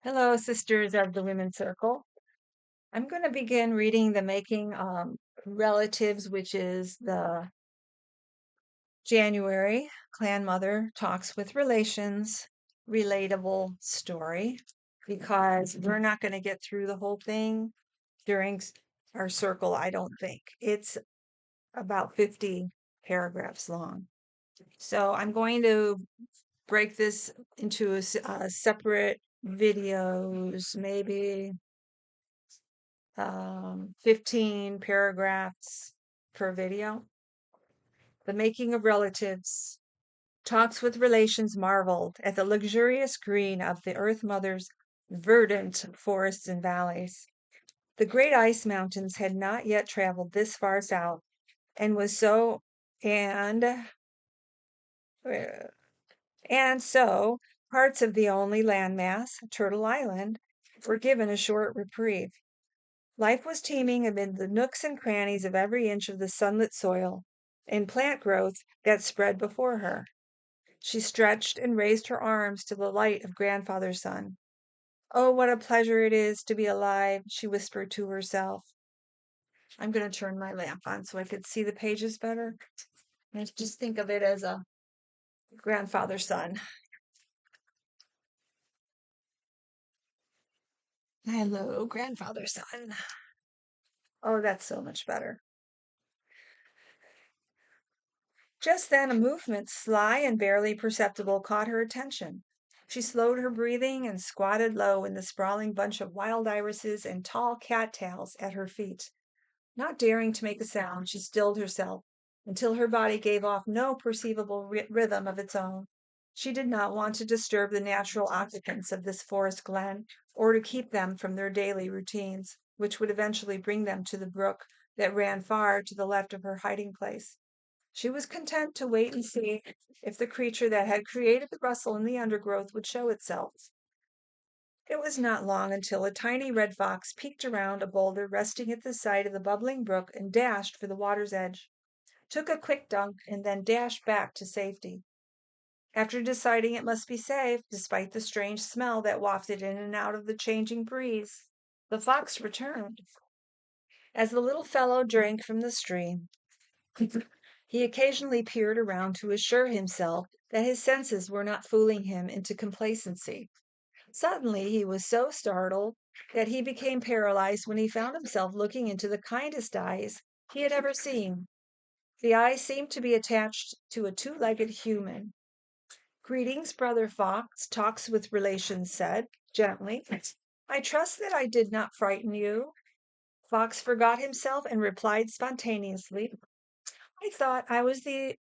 Hello, sisters of the Women's Circle. I'm going to begin reading The Making Relatives, which is the January Clan Mother Talks with Relations relatable story because we're not going to get through the whole thing during our circle, I don't think. It's about 50 paragraphs long. So I'm going to break this into separate videos, maybe 15 paragraphs per video. The Making of Relatives. Talks with Relations marveled at the luxurious green of the Earth Mother's verdant forests and valleys. The great ice mountains had not yet traveled this far south, and was so and and so parts of the only landmass, Turtle Island, were given a short reprieve. Life was teeming amid the nooks and crannies of every inch of the sunlit soil and plant growth that spread before her. She stretched and raised her arms to the light of Grandfather Sun. Oh, what a pleasure it is to be alive, she whispered to herself. I'm going to turn my lamp on so I could see the pages better. And just think of it as a grandfather son. Hello, grandfather son. Oh, that's so much better. Just then a movement, sly and barely perceptible, caught her attention. She slowed her breathing and squatted low in the sprawling bunch of wild irises and tall cattails at her feet. Not daring to make a sound, she stilled herself until her body gave off no perceivable rhythm of its own. She did not want to disturb the natural occupants of this forest glen, or to keep them from their daily routines, which would eventually bring them to the brook that ran far to the left of her hiding place. She was content to wait and see if the creature that had created the rustle in the undergrowth would show itself. It was not long until a tiny red fox peeked around a boulder resting at the side of the bubbling brook and dashed for the water's edge, took a quick dunk, and then dashed back to safety. After deciding it must be safe, despite the strange smell that wafted in and out of the changing breeze, the fox returned. As the little fellow drank from the stream, he occasionally peered around to assure himself that his senses were not fooling him into complacency. Suddenly, he was so startled that he became paralyzed when he found himself looking into the kindest eyes he had ever seen. The eyes seemed to be attached to a two-legged human. Greetings, Brother Fox, Talks with Relations said, gently. I trust that I did not frighten you. Fox forgot himself and replied spontaneously, I thought I was the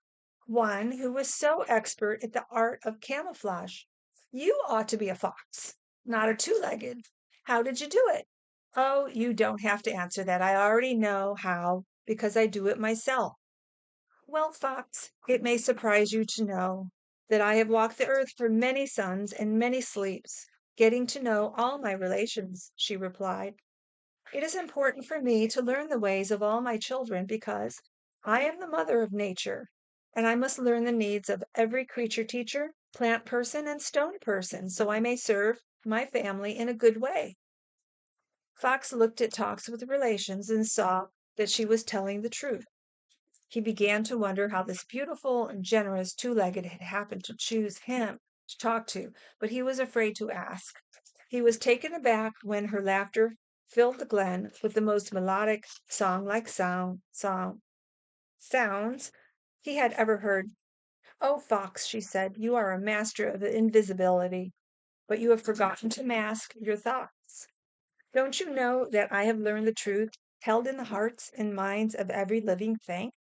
one who was so expert at the art of camouflage. You ought to be a fox, not a two-legged. How did you do it? Oh, you don't have to answer that. I already know how because I do it myself. Well, Fox, it may surprise you to know that I have walked the earth for many suns and many sleeps, getting to know all my relations, she replied. It is important for me to learn the ways of all my children because I am the mother of nature, and I must learn the needs of every creature teacher, plant person, and stone person so I may serve my family in a good way. Fox looked at Talks with Relations and saw that she was telling the truth. He began to wonder how this beautiful and generous two-legged had happened to choose him to talk to, but he was afraid to ask. He was taken aback when her laughter filled the glen with the most melodic, song-like sounds he had ever heard. Oh, Fox, she said, you are a master of invisibility, but you have forgotten to mask your thoughts. Don't you know that I have learned the truth held in the hearts and minds of every living thing?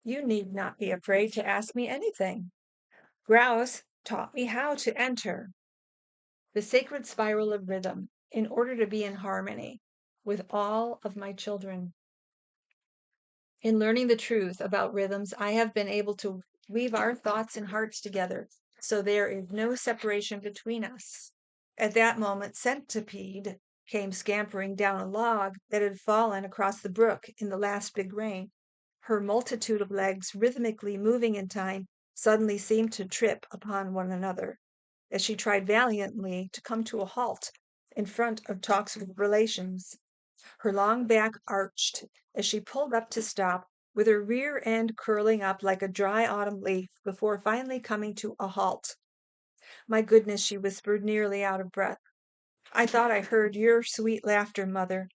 You need not be afraid to ask me anything. Grouse taught me how to enter the sacred spiral of rhythm in order to be in harmony with all of my children. In learning the truth about rhythms, I have been able to weave our thoughts and hearts together so there is no separation between us. At that moment, Centipede came scampering down a log that had fallen across the brook in the last big rain. Her multitude of legs, rhythmically moving in time, suddenly seemed to trip upon one another. as she tried valiantly to come to a halt in front of Talks with Relations. Her long back arched as she pulled up to stop, with her rear end curling up like a dry autumn leaf before finally coming to a halt. My goodness, she whispered, nearly out of breath. I thought I heard your sweet laughter, Mother.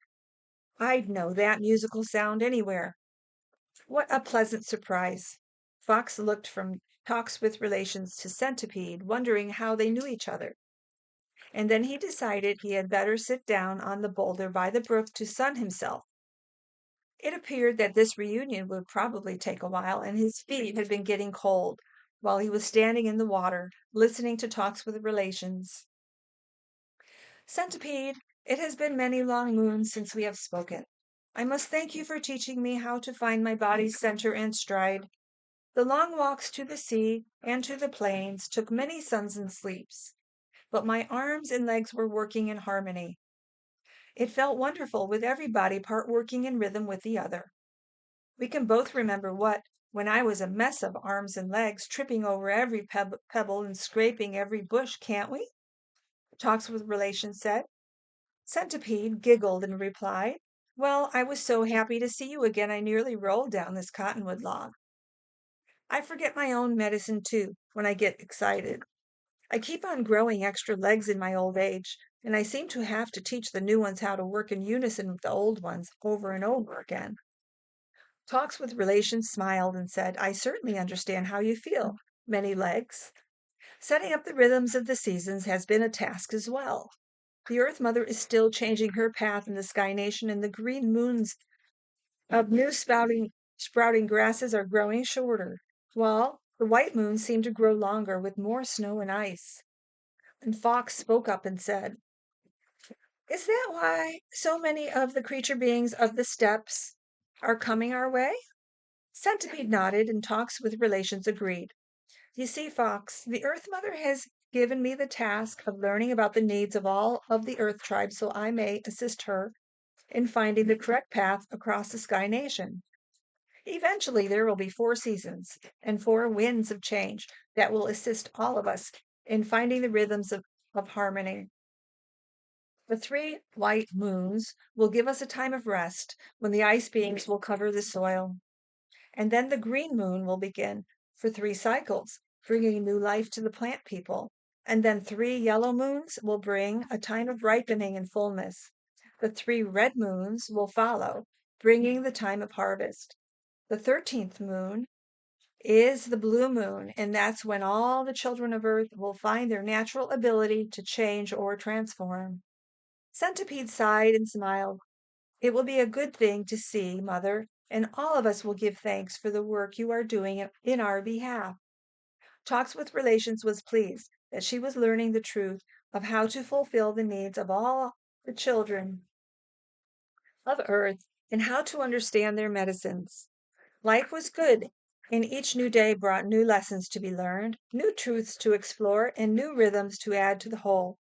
I'd know that musical sound anywhere. What a pleasant surprise. Fox looked from Talks with Relations to Centipede, wondering how they knew each other. And then he decided he had better sit down on the boulder by the brook to sun himself. It appeared that this reunion would probably take a while, and his feet had been getting cold while he was standing in the water, listening to Talks with Relations. Centipede, it has been many long moons since we have spoken. I must thank you for teaching me how to find my body's center and stride. The long walks to the sea and to the plains took many suns and sleeps, but my arms and legs were working in harmony. It felt wonderful with every body part working in rhythm with the other. We can both remember when I was a mess of arms and legs, tripping over every pebble and scraping every bush, can't we? Talks with Relations said. Centipede giggled and replied, Well, I was so happy to see you again I nearly rolled down this cottonwood log. I forget my own medicine too when I get excited. I keep on growing extra legs in my old age, and I seem to have to teach the new ones how to work in unison with the old ones over and over again. Talks with Relations smiled and said, I certainly understand how you feel. Many legs. Setting up the rhythms of the seasons has been a task as well. The Earth Mother is still changing her path in the Sky Nation, and the green moons of new sprouting grasses are growing shorter, while the white moons seem to grow longer with more snow and ice. And Fox spoke up and said, Is that why so many of the creature beings of the steppes are coming our way? Centipede nodded, and Talks with Relations agreed. You see, Fox, the Earth Mother has given me the task of learning about the needs of all of the Earth tribes so I may assist her in finding the correct path across the Sky Nation. Eventually, there will be 4 seasons and 4 winds of change that will assist all of us in finding the rhythms of harmony. The 3 white moons will give us a time of rest when the ice beams will cover the soil. And then the green moon will begin for 3 cycles, bringing new life to the plant people. And then 3 yellow moons will bring a time of ripening and fullness. The 3 red moons will follow, bringing the time of harvest. The 13th moon is the blue moon, and that's when all the children of Earth will find their natural ability to change or transform. Centipede sighed and smiled. It will be a good thing to see, Mother, and all of us will give thanks for the work you are doing in our behalf. Talks with Relations was pleased that she was learning the truth of how to fulfill the needs of all the children of Earth and how to understand their medicines. Life was good, and each new day brought new lessons to be learned, new truths to explore, and new rhythms to add to the whole.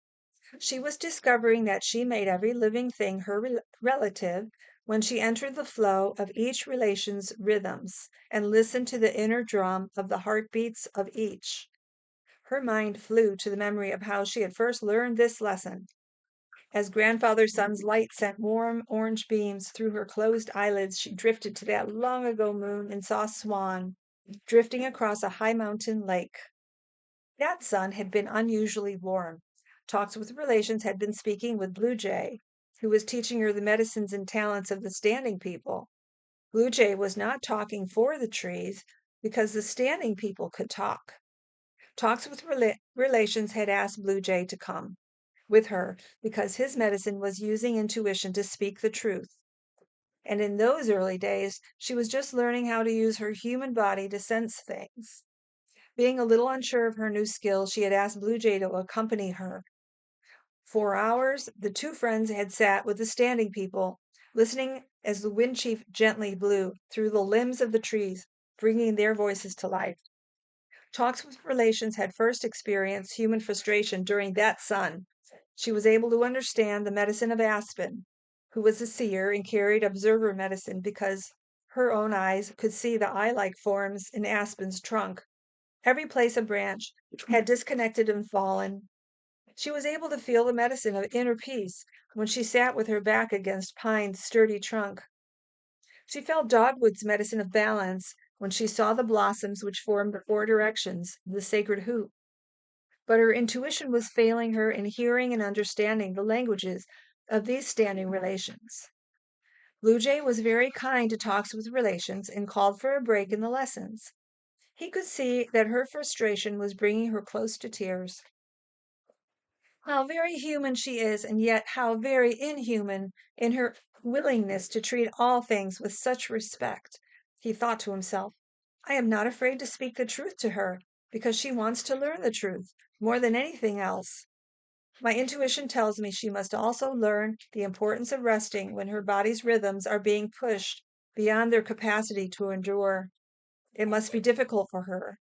She was discovering that she made every living thing her relative when she entered the flow of each relation's rhythms and listened to the inner drum of the heartbeats of each. Her mind flew to the memory of how she had first learned this lesson. As Grandfather Sun's light sent warm orange beams through her closed eyelids, she drifted to that long ago moon and saw Swan drifting across a high mountain lake. That sun had been unusually warm. Talks with Relations had been speaking with Blue Jay, who was teaching her the medicines and talents of the Standing People. Blue Jay was not talking for the trees because the Standing People could talk. Talks with Relations had asked Blue Jay to come with her because his medicine was using intuition to speak the truth. And in those early days, she was just learning how to use her human body to sense things. Being a little unsure of her new skill, she had asked Blue Jay to accompany her. For hours, the 2 friends had sat with the Standing People, listening as the wind chief gently blew through the limbs of the trees, bringing their voices to life. Talks with Relations had first experienced human frustration during that sun. She was able to understand the medicine of Aspen, who was a seer and carried observer medicine because her own eyes could see the eye-like forms in Aspen's trunk. Every place a branch had disconnected and fallen. She was able to feel the medicine of inner peace when she sat with her back against Pine's sturdy trunk. She felt Dogwood's medicine of balance when she saw the blossoms which formed the four directions of the sacred hoop. But her intuition was failing her in hearing and understanding the languages of these standing relations. Blue Jay was very kind to Talks with Relations and called for a break in the lessons. He could see that her frustration was bringing her close to tears. How very human she is, and yet how very inhuman in her willingness to treat all things with such respect, he thought to himself. I am not afraid to speak the truth to her, because she wants to learn the truth more than anything else. My intuition tells me she must also learn the importance of resting when her body's rhythms are being pushed beyond their capacity to endure. It must be difficult for her,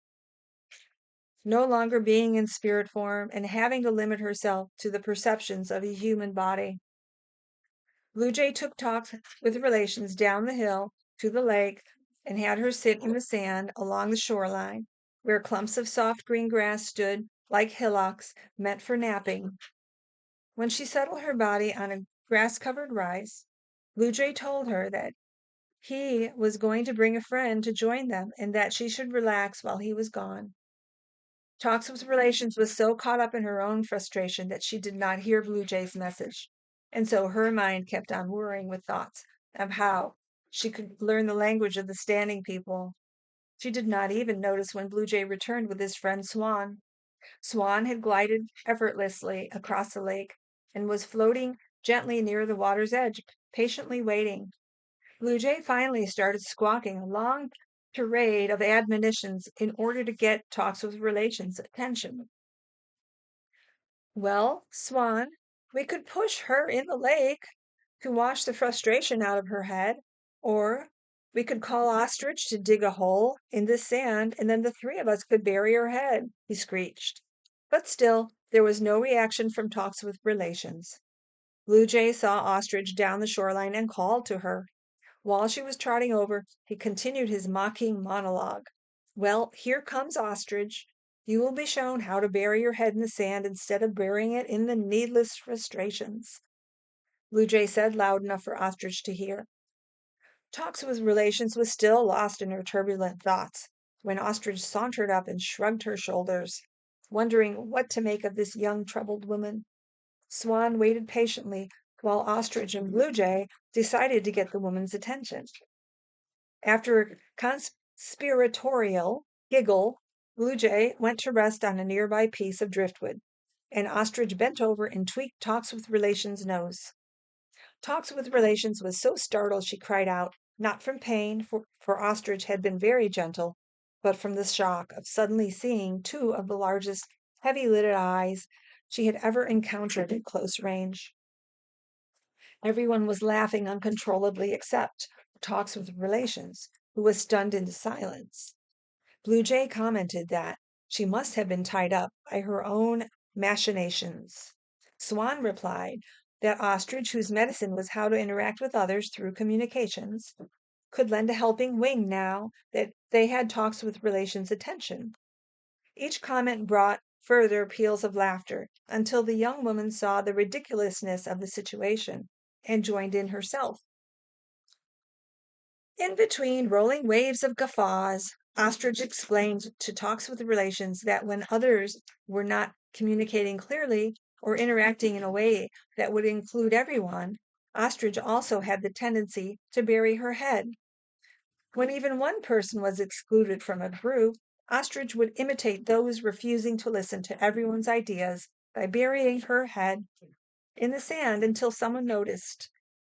no longer being in spirit form and having to limit herself to the perceptions of a human body. Blue Jay took Talks with Relations down the hill to the lake and had her sit in the sand along the shoreline, where clumps of soft green grass stood like hillocks meant for napping. When she settled her body on a grass-covered rise, Blue Jay told her that he was going to bring a friend to join them and that she should relax while he was gone. Talks with Relations was so caught up in her own frustration that she did not hear Blue Jay's message, and so her mind kept on worrying with thoughts of how she could learn the language of the Standing People. She did not even notice when Blue Jay returned with his friend Swan. Swan had glided effortlessly across the lake and was floating gently near the water's edge, patiently waiting. Blue Jay finally started squawking a long tirade of admonitions in order to get Talks with Relations' attention. Well, Swan, we could push her in the lake to wash the frustration out of her head, or we could call Ostrich to dig a hole in the sand, and then the three of us could bury her head, he screeched. But still, there was no reaction from Talks with Relations. Blue Jay saw Ostrich down the shoreline and called to her. While she was trotting over, he continued his mocking monologue. Well, here comes Ostrich. You will be shown how to bury your head in the sand instead of burying it in the needless frustrations. Blue Jay said loud enough for Ostrich to hear. Talks with Relations was still lost in her turbulent thoughts when Ostrich sauntered up and shrugged her shoulders, wondering what to make of this young troubled woman. Swan waited patiently while Ostrich and Blue Jay decided to get the woman's attention. After a conspiratorial giggle, Blue Jay went to rest on a nearby piece of driftwood, and Ostrich bent over and tweaked Talks with Relations' nose. Talks with Relations was so startled she cried out, not from pain, for Ostrich had been very gentle, but from the shock of suddenly seeing two of the largest, heavy-lidded eyes she had ever encountered at close range. Everyone was laughing uncontrollably except Talks with Relations, who was stunned into silence. Blue Jay commented that she must have been tied up by her own machinations. Swan replied that Ostrich, whose medicine was how to interact with others through communications, could lend a helping wing now that they had Talks with Relations' attention. Each comment brought further peals of laughter until the young woman saw the ridiculousness of the situation and joined in herself. In between rolling waves of guffaws, Ostrich explained to Talks with Relations that when others were not communicating clearly or interacting in a way that would include everyone, Ostrich also had the tendency to bury her head. When even one person was excluded from a group, Ostrich would imitate those refusing to listen to everyone's ideas by burying her head in the sand until someone noticed.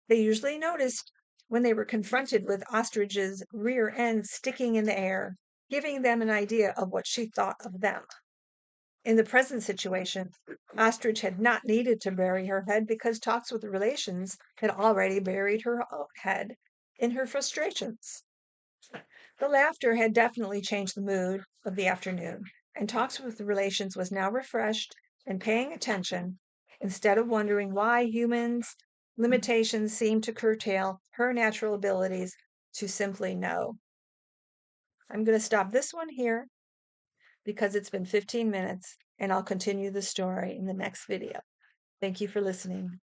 They usually noticed when they were confronted with Ostrich's rear end sticking in the air, giving them an idea of what she thought of them. In the present situation, Ostrich had not needed to bury her head because Talks with Relations had already buried her own head in her frustrations. The laughter had definitely changed the mood of the afternoon, and Talks with Relations was now refreshed and paying attention instead of wondering why humans' limitations seemed to curtail her natural abilities to simply know. I'm going to stop this one here. because it's been 15 minutes and I'll continue the story in the next video. Thank you for listening.